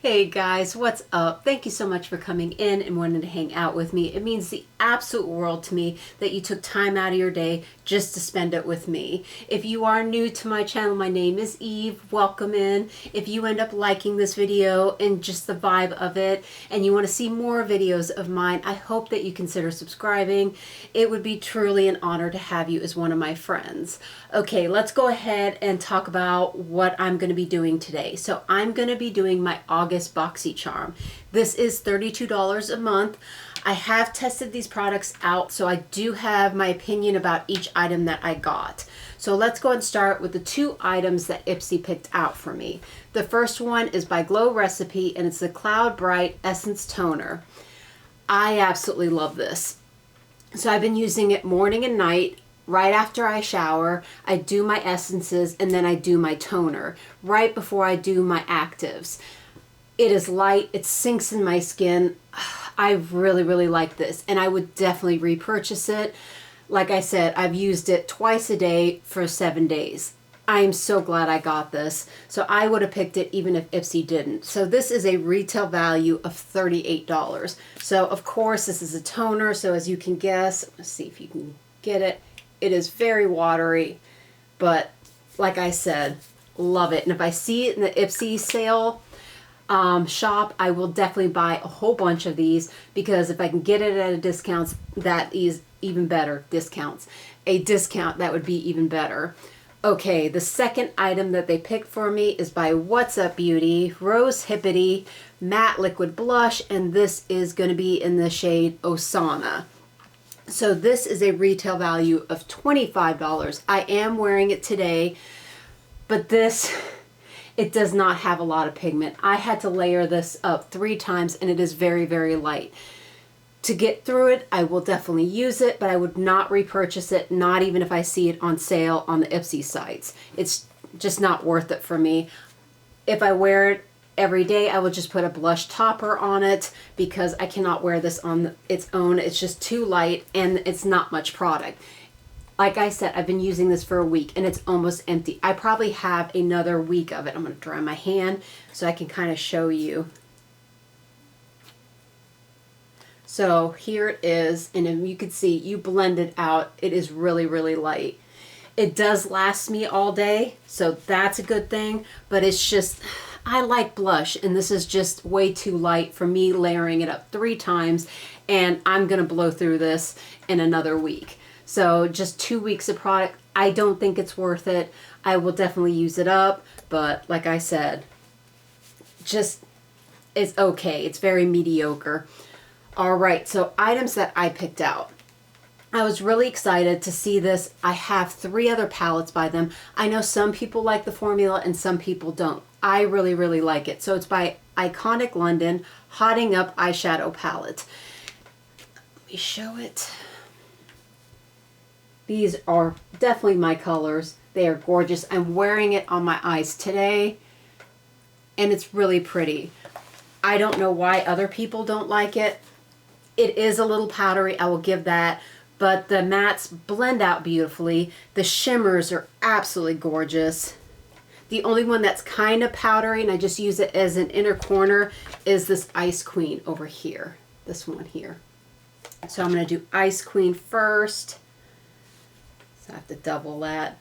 Hey guys, what's up? Thank you so much for coming in and wanting to hang out with me. It means the absolute world to me that you took time out of your day just to spend it with me. If you are new to my channel, my name is Eve. Welcome in. If you end up liking this video and just the vibe of it and you want to see more videos of mine, I hope that you consider subscribing. It would be truly an honor to have you as one of my friends. Okay, let's go ahead and talk about what I'm going to be doing today. So I'm going to be doing my August Boxycharm. This is $32 a month. I have tested these products out, so I do have my opinion about each item that I got. So let's go and start with the two items that Ipsy picked out for me. The first one is by Glow Recipe, and it's the Cloud Bright Essence Toner. I absolutely love this. So I've been using it morning and night. Right after I shower, I do my essences, and then I do my toner right before I do my actives. It is light, it sinks in my skin. I really like this, and I would definitely repurchase it. Like I said, I've used it twice a day for 7 days. I am so glad I got this. So I would have picked it even if Ipsy didn't. So this is a retail value of $38. So of course this is a toner, so as you can guess, let's see if you can get it. It is very watery, but like I said, love it. And if I see it in the Ipsy sale shop, I will definitely buy a whole bunch of these, because if I can get it at a discount, that is even better. A discount, that would be even better. Okay, the second item that they picked for me is by What's Up Beauty, Rose Hippity Matte Liquid Blush, and this is going to be in the shade Osana. So this is a retail value of $25. I am wearing it today, but it does not have a lot of pigment. I had to layer this up 3 times, and it is very light. To get through it, I will definitely use it, but I would not repurchase it, not even if I see it on sale on the Ipsy sites. It's just not worth it for me. If I wear it every day, I will just put a blush topper on it, because I cannot wear this on its own. It's just too light, and it's not much product. Like I said, I've been using this for a week, and it's almost empty. I probably have another week of it. I'm going to dry my hand so I can kind of show you. So here it is, and you can see, you blend it out. It is really light. It does last me all day, so that's a good thing, but it's just, I like blush, and this is just way too light for me, layering it up 3 times, and I'm going to blow through this in another week. So just 2 weeks of product, I don't think it's worth it. I will definitely use it up, but like I said, just, it's okay. It's very mediocre. All right, so items that I picked out. I was really excited to see this. I have 3 other palettes by them. I know some people like the formula and some people don't. I really like it. So it's by Iconic London Hotting Up Eyeshadow Palette. Let me show it. These are definitely my colors. They are gorgeous. I'm wearing it on my eyes today, and it's really pretty. I don't know why other people don't like it. It is a little powdery, I will give that, but the mattes blend out beautifully. The shimmers are absolutely gorgeous. The only one that's kind of powdery, and I just use it as an inner corner, is this Ice Queen over here. This one here. So I'm going to do Ice Queen first. So I have to double that.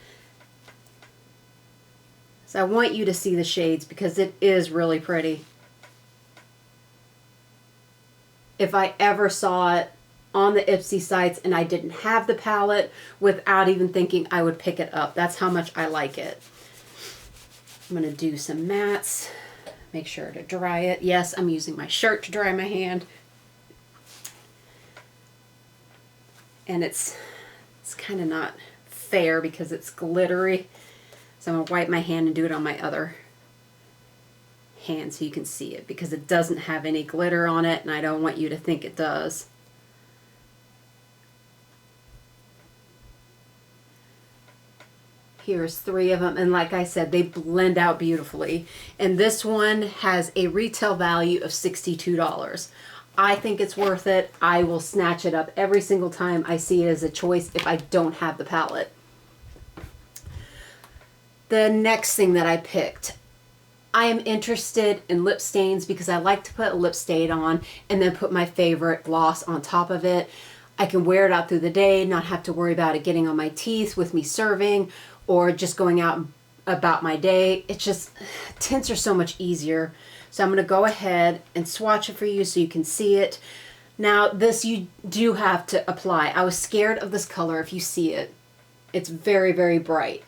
So I want you to see the shades, because it is really pretty. If I ever saw it on the Ipsy sites and I didn't have the palette, without even thinking, I would pick it up. That's how much I like it. I'm going to do some mattes. Make sure to dry it. Yes, I'm using my shirt to dry my hand. And it's kind of not fair because it's glittery. So I'm going to wipe my hand and do it on my other hand so you can see it, because it doesn't have any glitter on it, and I don't want you to think it does. Here's 3 of them, and like I said, they blend out beautifully. And this one has a retail value of $62. I think it's worth it. I will snatch it up every single time I see it as a choice if I don't have the palette. The next thing that I picked, I am interested in lip stains because I like to put a lip stain on and then put my favorite gloss on top of it. I can wear it out through the day, not have to worry about it getting on my teeth with me serving or just going out about my day. It's just, tints are so much easier. So I'm going to go ahead and swatch it for you so you can see it. Now this you do have to apply. I was scared of this color if you see it. It's very, very bright.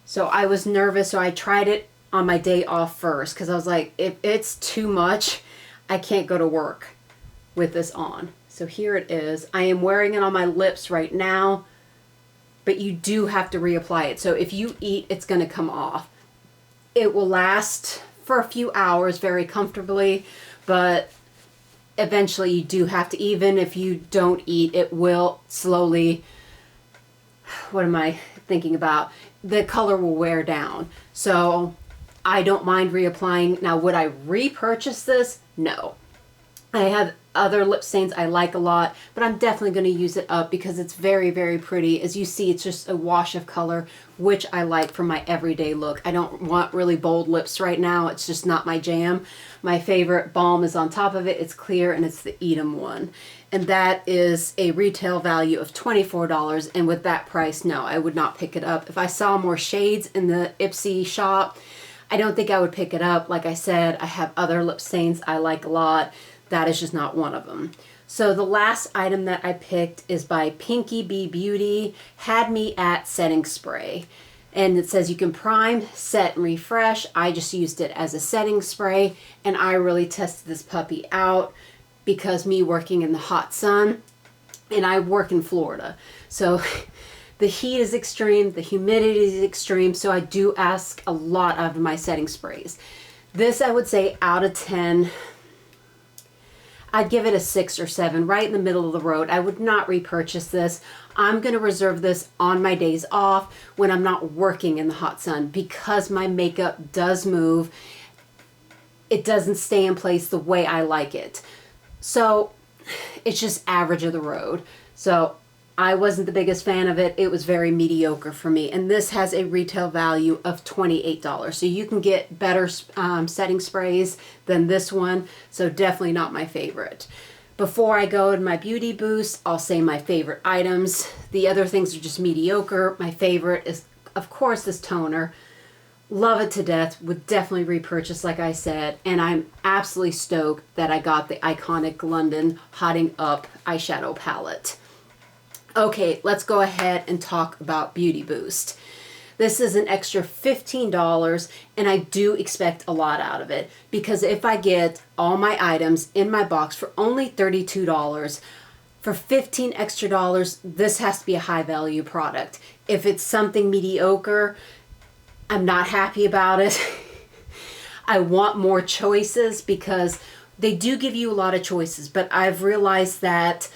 So I was nervous, so I tried it on my day off first because I was like, if it's too much, I can't go to work with this on. So here it is. I am wearing it on my lips right now, but you do have to reapply it. So if you eat, it's going to come off. It will last for a few hours very comfortably, but eventually you do have to, even if you don't eat, it will slowly, what am I thinking about? The color will wear down. So I don't mind reapplying. Now, would I repurchase this? No. I have other lip stains I like a lot, but I'm definitely going to use it up because it's very, very pretty. As you see, it's just a wash of color, which I like for my everyday look. I don't want really bold lips right now. It's just not my jam. My favorite balm is on top of it. It's clear and it's the Edam one. And that is a retail value of $24. And with that price, no, I would not pick it up. If I saw more shades in the Ipsy shop, I don't think I would pick it up. Like I said, I have other lip stains I like a lot. That is just not one of them. So the last item that I picked is by Pinky Bee Beauty, Had Me at Setting Spray. And it says you can prime, set, and refresh. I just used it as a setting spray, and I really tested this puppy out because me working in the hot sun, and I work in Florida. So the heat is extreme, the humidity is extreme, so I do ask a lot of my setting sprays. This, I would say, out of 10, I'd give it a 6 or 7, right in the middle of the road. I would not repurchase this. I'm going to reserve this on my days off when I'm not working in the hot sun because my makeup does move. It doesn't stay in place the way I like it. So it's just average of the road. So I wasn't the biggest fan of it. It was very mediocre for me. And this has a retail value of $28. So you can get better setting sprays than this one. So definitely not my favorite. Before I go to my beauty boost, I'll say my favorite items. The other things are just mediocre. My favorite is, of course, this toner. Love it to death. Would definitely repurchase, like I said. And I'm absolutely stoked that I got the iconic London Hotting Up eyeshadow palette. Okay, let's go ahead and talk about Beauty Boost. This is an extra $15, and I do expect a lot out of it because if I get all my items in my box for only $32, for $15 extra, this has to be a high value product. If it's something mediocre, I'm not happy about it. I want more choices because they do give you a lot of choices, but I've realized that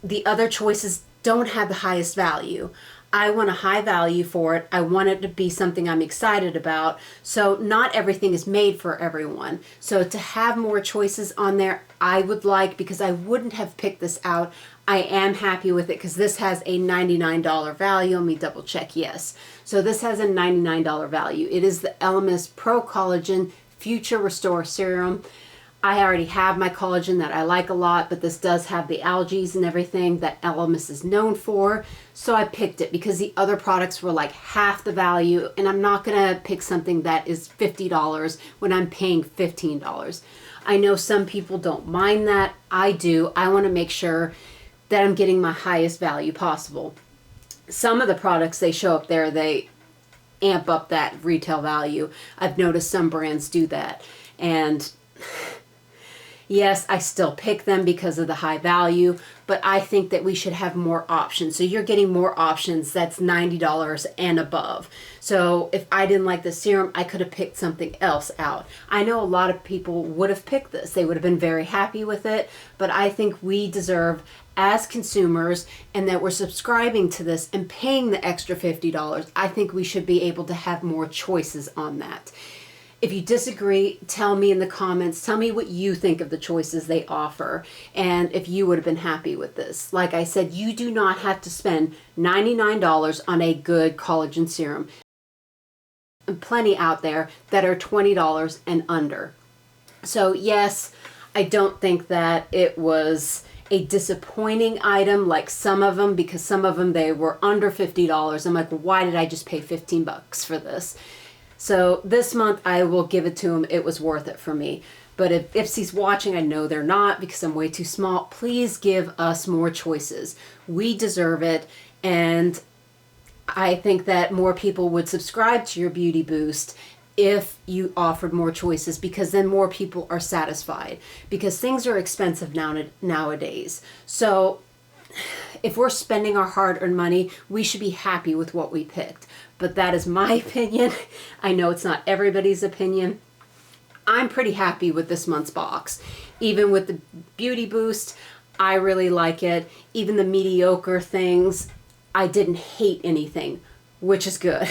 the other choices don't have the highest value. I want a high value for it. I want it to be something I'm excited about. So not everything is made for everyone. So to have more choices on there, I would like, because I wouldn't have picked this out. I am happy with it because this has a $99 value. Let me double check. Yes. So this has a $99 value. It is the Elemis Pro Collagen Future Restore Serum. I already have my collagen that I like a lot, but this does have the algae and everything that Elemis is known for. So I picked it because the other products were like half the value, and I'm not going to pick something that is $50 when I'm paying $15. I know some people don't mind that. I do. I want to make sure that I'm getting my highest value possible. Some of the products they show up there, they amp up that retail value. I've noticed some brands do that. And yes, I still pick them because of the high value, but I think that we should have more options. So you're getting more options that's $90 and above. So if I didn't like the serum, I could have picked something else out. I know a lot of people would have picked this. They would have been very happy with it, but I think we deserve, as consumers, and that we're subscribing to this and paying the extra $50, I think we should be able to have more choices on that. If you disagree, tell me in the comments. Tell me what you think of the choices they offer and if you would have been happy with this. Like I said, you do not have to spend $99 on a good collagen serum. plenty out there that are $20 and under. So yes, I don't think that it was a disappointing item like some of them, because some of them, they were under $50. I'm like, why did I just pay 15 bucks for this? So this month I will give it to him. It was worth it for me. But if Ipsy's watching, I know they're not because I'm way too small, please give us more choices. We deserve it. And I think that more people would subscribe to your Beauty Boost if you offered more choices, because then more people are satisfied, because things are expensive nowadays. So if we're spending our hard-earned money, we should be happy with what we picked. But that is my opinion. I know it's not everybody's opinion. I'm pretty happy with this month's box. Even with the Beauty Boost, I really like it. Even the mediocre things, I didn't hate anything, which is good.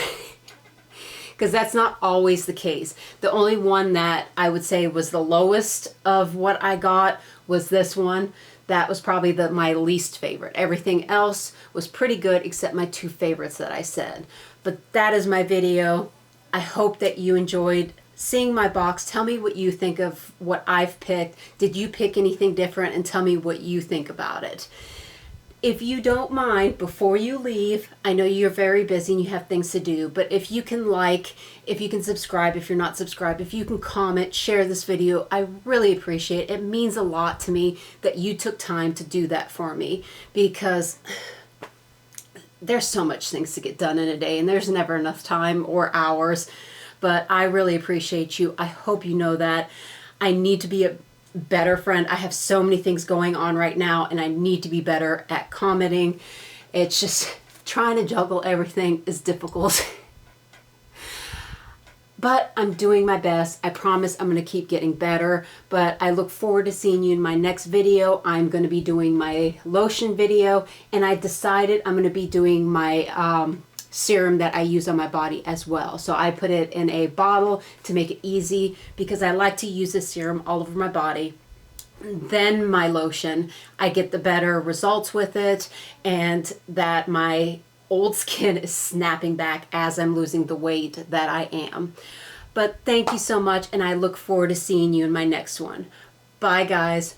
Because that's not always the case. The only one that I would say was the lowest of what I got was this one. That was probably my least favorite. Everything else was pretty good except my two favorites that I said. But that is my video. I hope that you enjoyed seeing my box. Tell me what you think of what I've picked. Did you pick anything different? And tell me what you think about it. If you don't mind, before you leave, I know you're very busy and you have things to do, but if you can if you can subscribe, if you're not subscribed, if you can comment, share this video, I really appreciate it. It means a lot to me that you took time to do that for me, because there's so much things to get done in a day and there's never enough time or hours, but I really appreciate you. I hope you know that. I need to be a better friend. I have so many things going on right now and I need to be better at commenting. It's just trying to juggle everything is difficult. But I'm doing my best. I promise I'm going to keep getting better. But I look forward to seeing you in my next video. I'm going to be doing my lotion video, and I decided I'm going to be doing my serum that I use on my body as well. So I put it in a bottle to make it easy, because I like to use this serum all over my body. Then my lotion, I get the better results with it, and that my old skin is snapping back as I'm losing the weight that I am. But thank you so much, and I look forward to seeing you in my next one. Bye, guys.